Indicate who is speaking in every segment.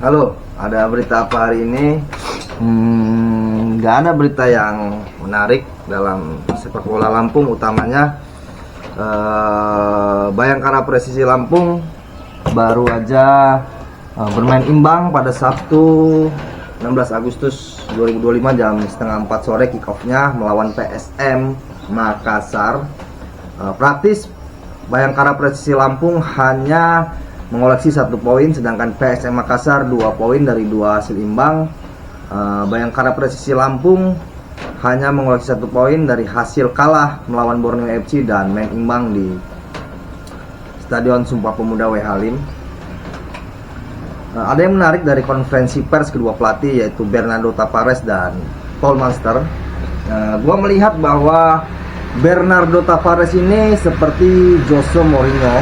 Speaker 1: Halo, ada berita apa hari ini? Nggak ada berita yang menarik dalam sepak bola Lampung, utamanya Bayangkara Presisi Lampung baru aja bermain imbang pada Sabtu 16 Agustus 2025 jam setengah 4 sore kick off-nya melawan PSM Makassar. Praktis Bayangkara Presisi Lampung hanya mengoleksi 1 poin, sedangkan PSM Makassar 2 poin dari 2 hasil imbang. Bayangkara Presisi Lampung hanya mengoleksi 1 poin dari hasil kalah melawan Borneo FC dan main imbang di Stadion Sumpah Pemuda W Halim. Ada yang menarik dari konferensi pers kedua pelatih, yaitu Bernardo Tavares dan Paul Monster. Gua melihat bahwa Bernardo Tavares ini seperti Jose Mourinho,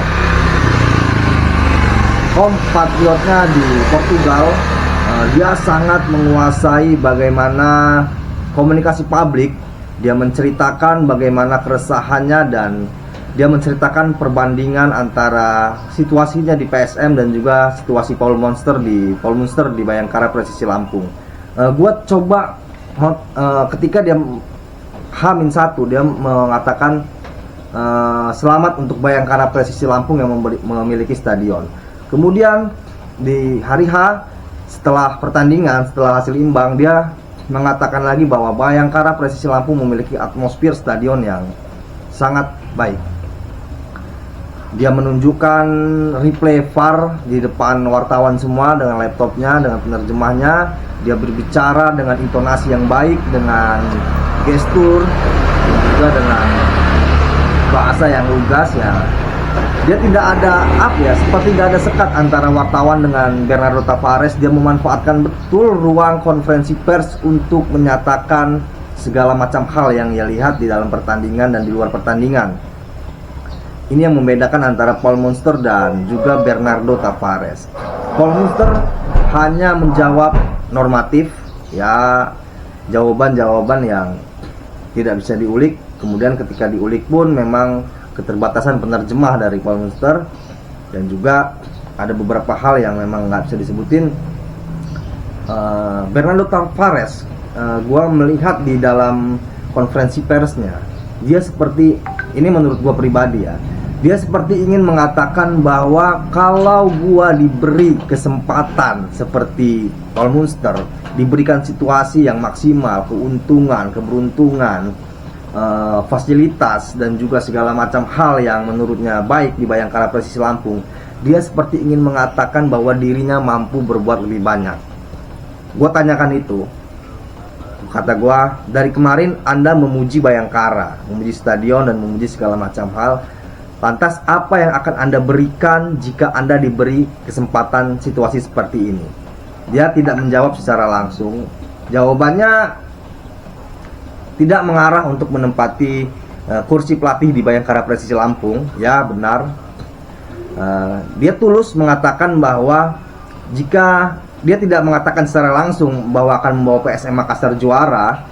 Speaker 1: kompatriotnya di Portugal. Dia sangat menguasai bagaimana komunikasi publik. Dia menceritakan bagaimana keresahannya dan dia menceritakan perbandingan antara situasinya di PSM dan juga situasi Paul Monster di Bayangkara Presisi Lampung. Gua coba ketika dia H-1 dia mengatakan selamat untuk Bayangkara Presisi Lampung yang memiliki stadion. Kemudian di hari H setelah pertandingan, setelah hasil imbang, dia mengatakan lagi bahwa Bayangkara Presisi Lampung memiliki atmosfer stadion yang sangat baik. Dia menunjukkan replay VAR di depan wartawan semua dengan laptopnya, dengan penerjemahnya. Dia berbicara dengan intonasi yang baik, dengan gestur, dan juga dengan bahasa yang lugas ya. Dia tidak ada seperti tidak ada sekat antara wartawan dengan Bernardo Tavares. Dia memanfaatkan betul ruang konferensi pers untuk menyatakan segala macam hal yang ia lihat di dalam pertandingan dan di luar pertandingan. Ini yang membedakan antara Paul Monster dan juga Bernardo Tavares. Paul Monster hanya menjawab normatif, ya, jawaban-jawaban yang tidak bisa diulik. Kemudian ketika diulik pun memang keterbatasan penerjemah dari Paul Monster, dan juga ada beberapa hal yang memang nggak bisa disebutin. Bernardo Tavares, gue melihat di dalam konferensi persnya, dia seperti ini menurut gue pribadi ya, dia seperti ingin mengatakan bahwa kalau gue diberi kesempatan seperti Paul Monster, diberikan situasi yang maksimal, keuntungan, keberuntungan, fasilitas dan juga segala macam hal yang menurutnya baik di Bayangkara Presisi Lampung, dia seperti ingin mengatakan bahwa dirinya mampu berbuat lebih banyak. Gue tanyakan itu, kata gue, dari kemarin Anda memuji Bayangkara, memuji stadion dan memuji segala macam hal. Lantas apa yang akan Anda berikan jika Anda diberi kesempatan situasi seperti ini? Dia tidak menjawab secara langsung. Jawabannya tidak mengarah untuk menempati kursi pelatih di Bayangkara Presisi Lampung. Ya benar, dia tulus mengatakan bahwa jika dia tidak mengatakan secara langsung bahwa akan membawa PSM Makassar juara,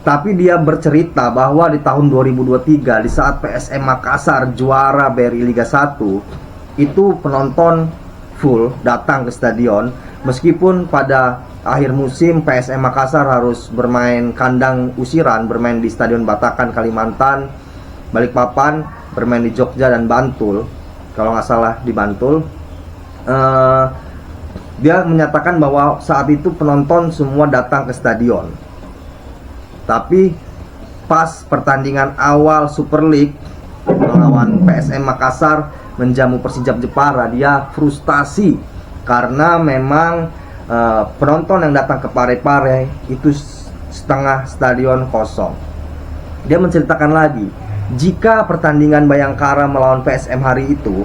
Speaker 1: tapi dia bercerita bahwa di tahun 2023 di saat PSM Makassar juara BRI Liga 1, itu penonton full datang ke stadion, meskipun pada akhir musim PSM Makassar harus bermain kandang usiran, bermain di Stadion Batakan Kalimantan, Balikpapan, bermain di Jogja dan Bantul, kalau nggak salah di Bantul. Dia menyatakan bahwa saat itu penonton semua datang ke stadion, tapi pas pertandingan awal Super League melawan PSM Makassar menjamu Persijap Jepara, dia frustasi karena memang penonton yang datang ke Parepare itu setengah stadion kosong. Dia menceritakan lagi, jika pertandingan Bayangkara melawan PSM hari itu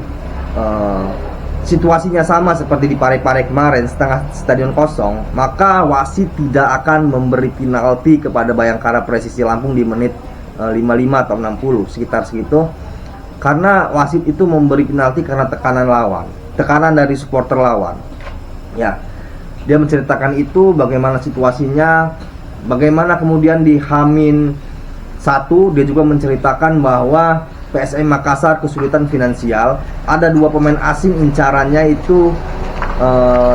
Speaker 1: situasinya sama seperti di Parepare kemarin, setengah stadion kosong, maka wasit tidak akan memberi penalti kepada Bayangkara Presisi Lampung di menit 55 atau 60, sekitar segitu, karena wasit itu memberi penalti karena tekanan lawan, tekanan dari supporter lawan. Ya, dia menceritakan itu, bagaimana situasinya, bagaimana kemudian di H-1 dia juga menceritakan bahwa PSM Makassar kesulitan finansial. Ada 2 pemain asing incarannya itu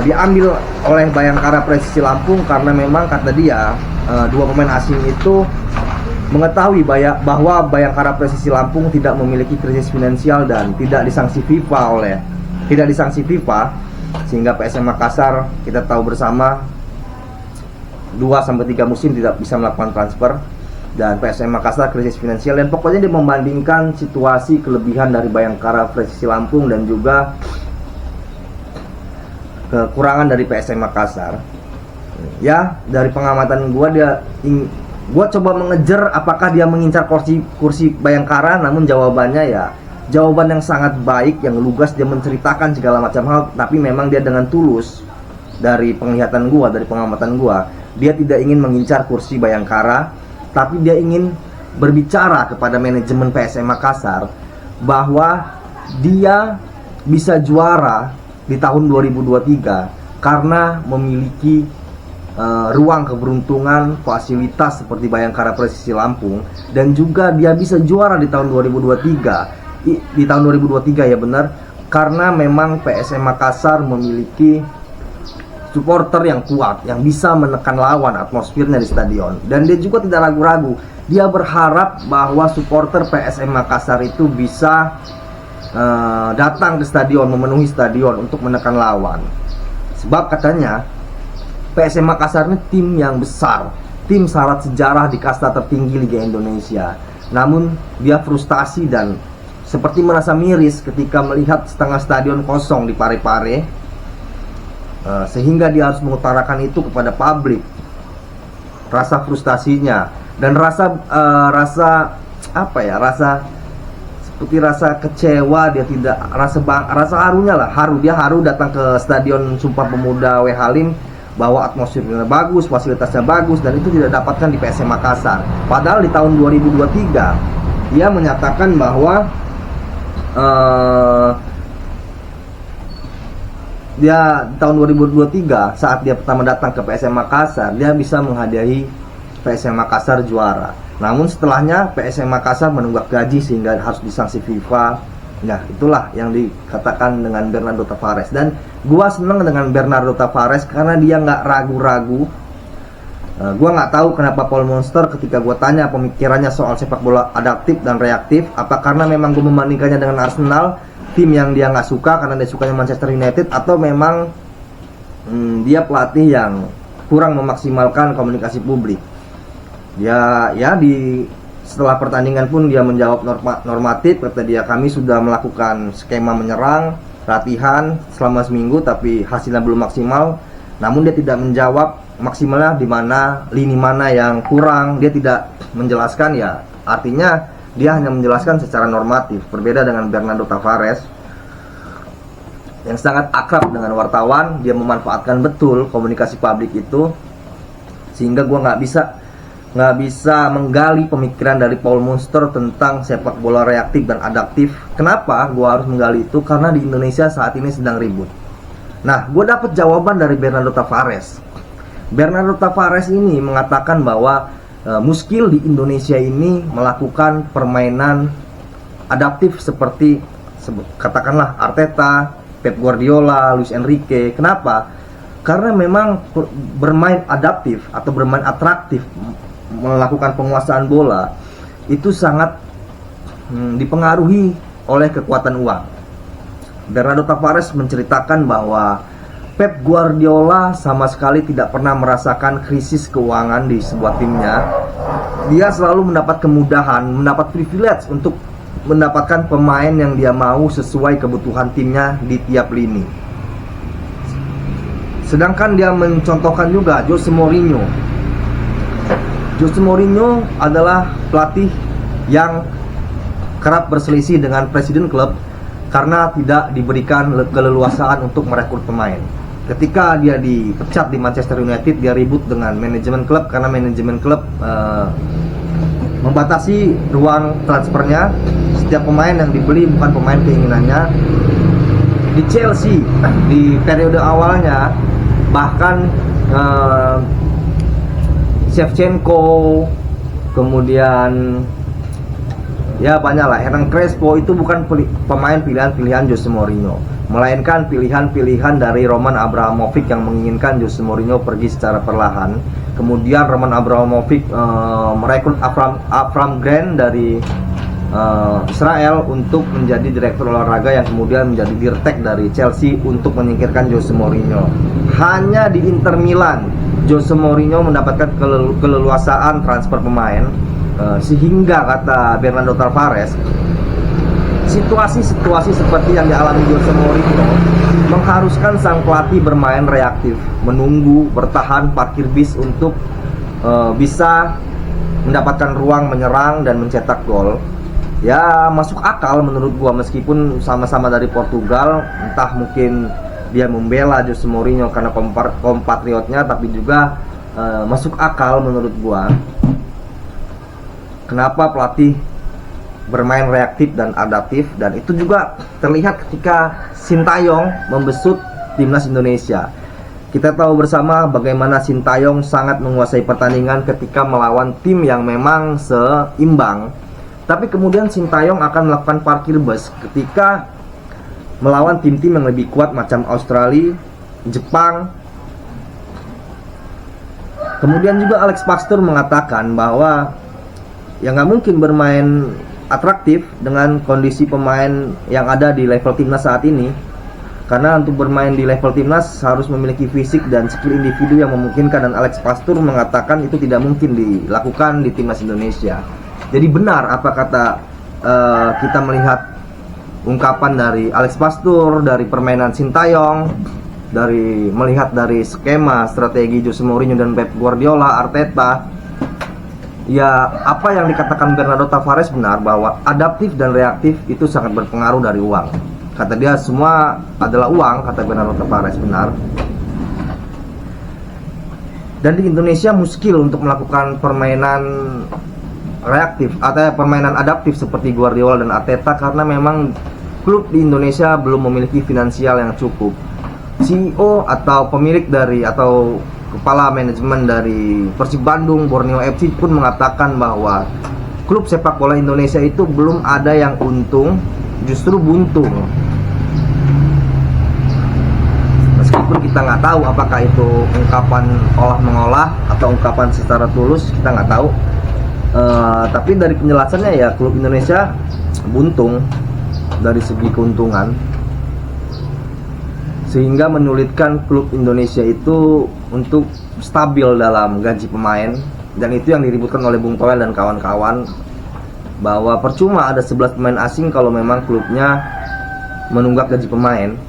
Speaker 1: diambil oleh Bayangkara Presisi Lampung karena memang kata dia dua pemain asing itu mengetahui bahwa Bayangkara Presisi Lampung tidak memiliki krisis finansial dan tidak disanksi FIFA, sehingga PSM Makassar kita tahu bersama 2-3 musim tidak bisa melakukan transfer, dan PSM Makassar krisis finansial, dan pokoknya dia membandingkan situasi kelebihan dari Bayangkara Presisi Lampung dan juga kekurangan dari PSM Makassar. Ya, dari pengamatan gue coba mengejar apakah dia mengincar kursi Bayangkara, namun jawabannya ya jawaban yang sangat baik, yang lugas. Dia menceritakan segala macam hal, tapi memang dia dengan tulus. Dari penglihatan gue, dari pengamatan gue, dia tidak ingin mengincar kursi Bayangkara, tapi dia ingin berbicara kepada manajemen PSM Makassar bahwa dia bisa juara di tahun 2023 karena memiliki ruang keberuntungan, fasilitas seperti Bayangkara Presisi Lampung, dan juga dia bisa juara di tahun 2023 ya benar, karena memang PSM Makassar memiliki supporter yang kuat, yang bisa menekan lawan, atmosfernya di stadion. Dan dia juga tidak ragu-ragu, dia berharap bahwa supporter PSM Makassar itu bisa datang ke stadion, memenuhi stadion untuk menekan lawan. Sebab katanya PSM Makassar ini tim yang besar, tim syarat sejarah di kasta tertinggi Liga Indonesia. Namun dia frustasi dan seperti merasa miris ketika melihat setengah stadion kosong di Parepare, sehingga dia harus mengutarakan itu kepada publik. Rasa frustasinya dan rasa seperti rasa kecewa, dia tidak rasa harunya lah, dia haru datang ke stadion Sumpah Pemuda W Halim bahwa atmosfernya bagus, fasilitasnya bagus, dan itu tidak dapatkan di PSM Makassar. Padahal di tahun 2023 dia menyatakan bahwa dia tahun 2023 saat dia pertama datang ke PSM Makassar, dia bisa menghadiahi PSM Makassar juara. Namun setelahnya PSM Makassar menunggak gaji sehingga harus disanksi FIFA. Nah, itulah yang dikatakan dengan Bernardo Tavares. Dan gua seneng dengan Bernardo Tavares karena dia nggak ragu-ragu. Gua nggak tahu kenapa Paul Monster ketika gua tanya pemikirannya soal sepak bola adaptif dan reaktif, apa karena memang gua membandingkannya dengan Arsenal, tim yang dia nggak suka karena dia sukanya Manchester United, atau memang dia pelatih yang kurang memaksimalkan komunikasi publik. Setelah pertandingan pun dia menjawab normatif. Kata dia, kami sudah melakukan skema menyerang, latihan selama seminggu, tapi hasilnya belum maksimal. Namun dia tidak menjawab maksimalnya di mana, lini mana yang kurang. Dia tidak menjelaskan, ya artinya dia hanya menjelaskan secara normatif. Berbeda dengan Bernardo Tavares yang sangat akrab dengan wartawan, dia memanfaatkan betul komunikasi publik itu, sehingga gue nggak bisa menggali pemikiran dari Paul Monster tentang sepak bola reaktif dan adaptif. Kenapa gue harus menggali itu? Karena di Indonesia saat ini sedang ribut. Nah, gue dapat jawaban dari Bernardo Tavares. Bernardo Tavares ini mengatakan bahwa muskil di Indonesia ini melakukan permainan adaptif seperti katakanlah Arteta, Pep Guardiola, Luis Enrique. Kenapa? Karena memang bermain adaptif atau bermain atraktif, melakukan penguasaan bola itu sangat dipengaruhi oleh kekuatan uang. Bernardo Tavares menceritakan bahwa Pep Guardiola sama sekali tidak pernah merasakan krisis keuangan di sebuah timnya. Dia selalu mendapat kemudahan, mendapat privilege untuk mendapatkan pemain yang dia mau sesuai kebutuhan timnya di tiap lini. Sedangkan dia mencontohkan juga Jose Mourinho. Jose Mourinho adalah pelatih yang kerap berselisih dengan presiden klub karena tidak diberikan keleluasaan untuk merekrut pemain. Ketika dia dipecat di Manchester United, dia ribut dengan manajemen klub karena manajemen klub membatasi ruang transfernya. Setiap pemain yang dibeli bukan pemain keinginannya. Di Chelsea di periode awalnya bahkan Shevchenko, kemudian ya banyak lah, Hernan Crespo itu bukan pemain pilihan Jose Mourinho. melainkan pilihan-pilihan dari Roman Abramovich yang menginginkan Jose Mourinho pergi secara perlahan. Kemudian Roman Abramovich merekrut Avram Grant dari Israel untuk menjadi direktur olahraga yang kemudian menjadi dirtek dari Chelsea untuk menyingkirkan Jose Mourinho. Hanya di Inter Milan Jose Mourinho mendapatkan keleluasaan transfer pemain, sehingga kata Bernardo Tavares, situasi-situasi seperti yang dialami Jose Mourinho mengharuskan sang pelatih bermain reaktif, menunggu, bertahan, parkir bis untuk bisa mendapatkan ruang menyerang dan mencetak gol. Ya masuk akal menurut gua, meskipun sama-sama dari Portugal, entah mungkin dia membela Jose Mourinho karena kompatriotnya, tapi juga masuk akal menurut gua kenapa pelatih bermain reaktif dan adaptif. Dan itu juga terlihat ketika Sintayong membesut timnas Indonesia. Kita tahu bersama bagaimana Sintayong sangat menguasai pertandingan ketika melawan tim yang memang seimbang. Tapi kemudian Sintayong akan melakukan parkir bus ketika melawan tim-tim yang lebih kuat macam Australia, Jepang. Kemudian juga Alex Pastoor mengatakan bahwa ya nggak mungkin bermain atraktif dengan kondisi pemain yang ada di level timnas saat ini. Karena untuk bermain di level timnas harus memiliki fisik dan skill individu yang memungkinkan, dan Alex Pastoor mengatakan itu tidak mungkin dilakukan di timnas Indonesia. Jadi benar apa kata kita melihat ungkapan dari Alex Pastoor, dari permainan Sintayong, dari melihat dari skema strategi Jose Mourinho dan Pep Guardiola, Arteta. Ya apa yang dikatakan Bernardo Tavares benar, bahwa adaptif dan reaktif itu sangat berpengaruh dari uang. Kata dia semua adalah uang, kata Bernardo Tavares, benar. Dan di Indonesia muskil untuk melakukan permainan reaktif atau permainan adaptif seperti Guardiola dan Arteta, karena memang klub di Indonesia belum memiliki finansial yang cukup. CEO atau pemilik dari atau kepala manajemen dari Persib Bandung, Borneo FC pun mengatakan bahwa klub sepak bola Indonesia itu belum ada yang untung, justru buntung. Meskipun kita nggak tahu apakah itu ungkapan olah-mengolah atau ungkapan secara tulus, kita nggak tahu. Tapi dari penjelasannya ya klub Indonesia buntung dari segi keuntungan, sehingga menyulitkan klub Indonesia itu untuk stabil dalam gaji pemain. Dan itu yang diributkan oleh Bung Toel dan kawan-kawan, bahwa percuma ada 11 pemain asing kalau memang klubnya menunggak gaji pemain,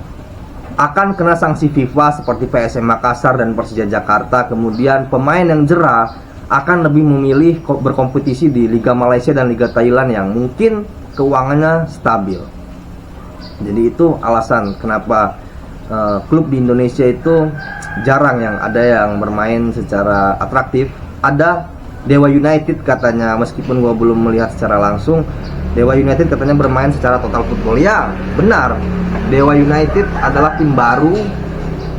Speaker 1: akan kena sanksi FIFA seperti PSM Makassar dan Persija Jakarta. Kemudian pemain yang jera akan lebih memilih berkompetisi di Liga Malaysia dan Liga Thailand yang mungkin keuangannya stabil. Jadi itu alasan kenapa klub di Indonesia itu jarang yang ada yang bermain secara atraktif. Ada Dewa United katanya, meskipun gua belum melihat secara langsung, Dewa United katanya bermain secara total football. Ya benar, Dewa United adalah tim baru,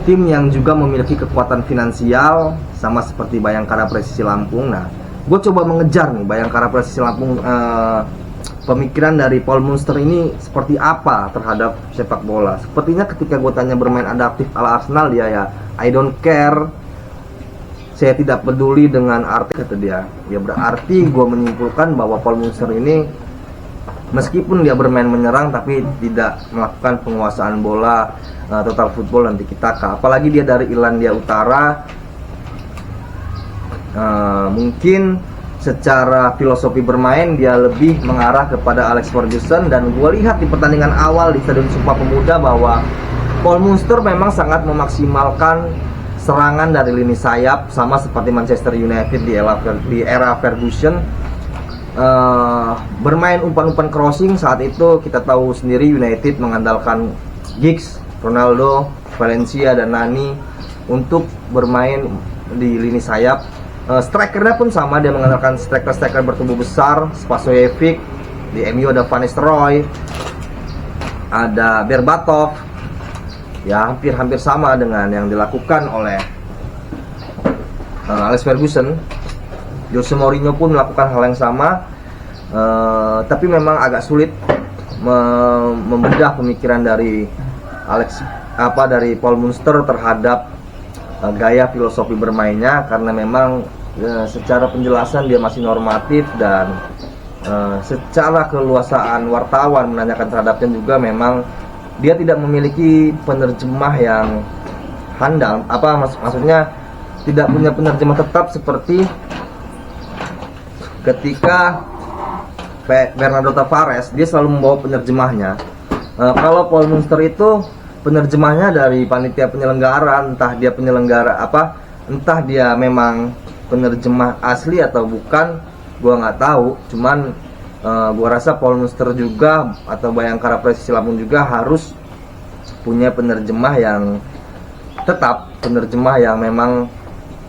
Speaker 1: tim yang juga memiliki kekuatan finansial sama seperti Bayangkara Presisi Lampung. Nah, gue coba mengejar nih Bayangkara Presisi Lampung, pemikiran dari Paul Munster ini seperti apa terhadap sepak bola. Sepertinya ketika gue tanya bermain adaptif ala Arsenal, dia ya I don't care, saya tidak peduli dengan arti, kata dia. Ya berarti gue menyimpulkan bahwa Paul Munster ini meskipun dia bermain menyerang tapi tidak melakukan penguasaan bola, total football dan tiki-taka. Apalagi dia dari Irlandia Utara, mungkin secara filosofi bermain dia lebih mengarah kepada Alex Ferguson. Dan gue lihat di pertandingan awal di Stadion Sumpah Pemuda bahwa Paul Munster memang sangat memaksimalkan serangan dari lini sayap, sama seperti Manchester United di era Ferguson. Bermain umpan-umpan crossing, saat itu kita tahu sendiri United mengandalkan Giggs, Ronaldo, Valencia dan Nani untuk bermain di lini sayap. Strikernya pun sama, dia mengandalkan striker bertubuh besar, Spasojevic. Di MU ada Van Nistelrooy, ada Berbatov. Ya hampir sama dengan yang dilakukan oleh Alex Ferguson. Jose Mourinho pun melakukan hal yang sama, tapi memang agak sulit membedah pemikiran dari dari Paul Munster terhadap gaya filosofi bermainnya, karena memang secara penjelasan dia masih normatif, dan secara keluasaan wartawan menanyakan terhadapnya juga memang dia tidak memiliki penerjemah yang handal. Maksudnya tidak punya penerjemah tetap seperti ketika Bernardo Tavares, dia selalu membawa penerjemahnya. Kalau Paul Munster itu penerjemahnya dari panitia penyelenggara, entah dia memang penerjemah asli atau bukan, gua nggak tahu. Cuman gua rasa Paul Munster juga atau Bayangkara Presisi Lampung juga harus punya penerjemah yang tetap, penerjemah yang memang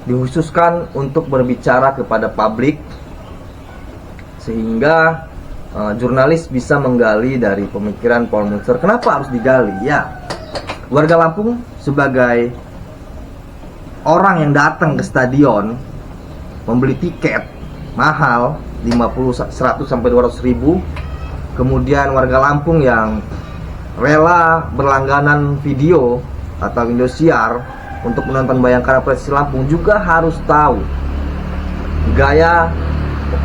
Speaker 1: dikhususkan untuk berbicara kepada publik, sehingga jurnalis bisa menggali dari pemikiran Paul Munster. Kenapa harus digali? Ya, warga Lampung sebagai orang yang datang ke stadion membeli tiket mahal 50, 100 sampai 200 ribu, kemudian warga Lampung yang rela berlangganan video atau Indosiar untuk menonton Bayangkara Presisi Lampung juga harus tahu gaya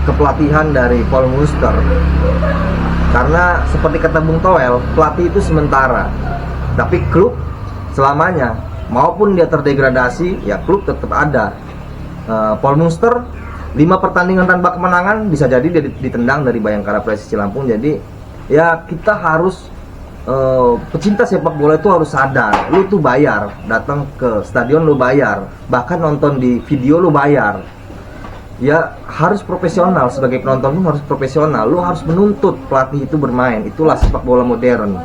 Speaker 1: kepelatihan dari Paul Munster. Karena seperti kata Bung Toel, pelatih itu sementara, tapi klub selamanya. Maupun dia terdegradasi, ya klub tetap ada. Paul Munster 5 pertandingan tanpa kemenangan, bisa jadi dia ditendang dari Bayangkara Presisi Lampung. Jadi ya kita harus, pecinta sepak bola itu harus sadar, lu tuh bayar, datang ke stadion lu bayar, bahkan nonton di video lu bayar. Ya harus profesional, sebagai penonton pun harus profesional. Lu harus menuntut pelatih itu bermain. Itulah sepak bola modern.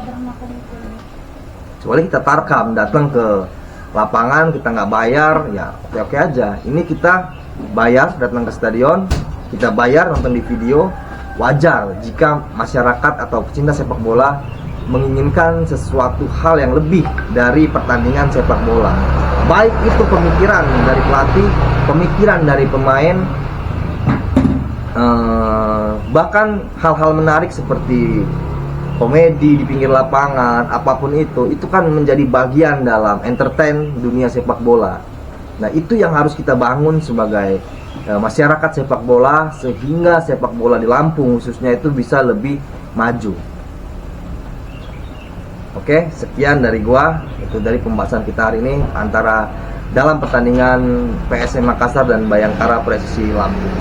Speaker 1: Kecuali kita tarkam, datang ke lapangan kita nggak bayar, ya oke aja. Ini kita bayar datang ke stadion, kita bayar nonton di video. Wajar jika masyarakat atau pecinta sepak bola menginginkan sesuatu hal yang lebih dari pertandingan sepak bola. Baik itu pemikiran dari pelatih, pemikiran dari pemain, bahkan hal-hal menarik seperti komedi di pinggir lapangan, apapun itu kan menjadi bagian dalam entertain dunia sepak bola. Nah, itu yang harus kita bangun sebagai masyarakat sepak bola, sehingga sepak bola di Lampung khususnya itu bisa lebih maju. Oke, sekian dari gua. Itu dari pembahasan kita hari ini antara dalam pertandingan PSM Makassar dan Bayangkara Presisi Lampung.